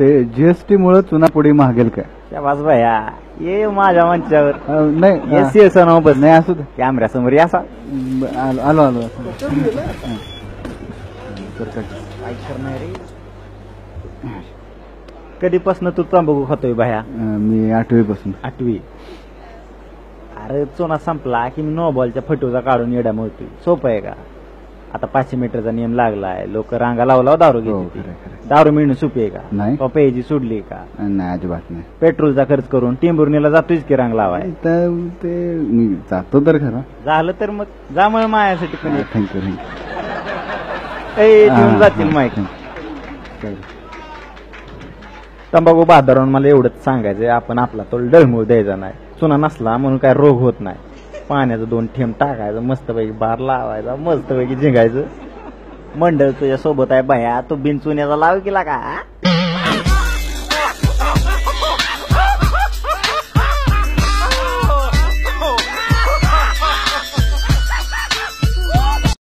ते जीएसटी मुळे चुनापुडी महागेल काय? शाबास भया ये माझ्या मंचावर नाही एस सी नाव बस नाही असू दे. कॅमेरा समोर या असा आलो आलो काय करणार रे कधीपासून तू तंबाखू खातोय भया? मी 8वी पासून. 8वी. अरे चुना संपला की मी नो बॉलच्या फटूचा काढून येड्या मोडतोय. सोपं आहे का? आता 500 मीटरचा नियम लागलाय. लोक रांगा लावला दारू घेते. दारू मिळणं सोपी आहे का? नाही. पेजी सोडली का? नाही अजिबात नाही. पेट्रोलचा खर्च करून टिंबुर्णीला जातोयच की रांग लावाय. तर ते मी जातो तर खरं. झालं तर मग जा मग माझ्यासाठी पण थँक्यू घेऊन जातील माहिती. तंबाखू बहादरावून मला एवढंच सांगायचंय आपण आपला तो डळमूळ द्यायचा नाही. चुना नसला म्हणून काय रोग होत नाही. पाण्याचं 2 थेंब टाकायचं मस्तपैकी बार लावायचा मस्तपैकी झिंगायचं. मंडळ तुझ्या सोबत आहे बाया तू बिन चुन्याचा लाव केला का?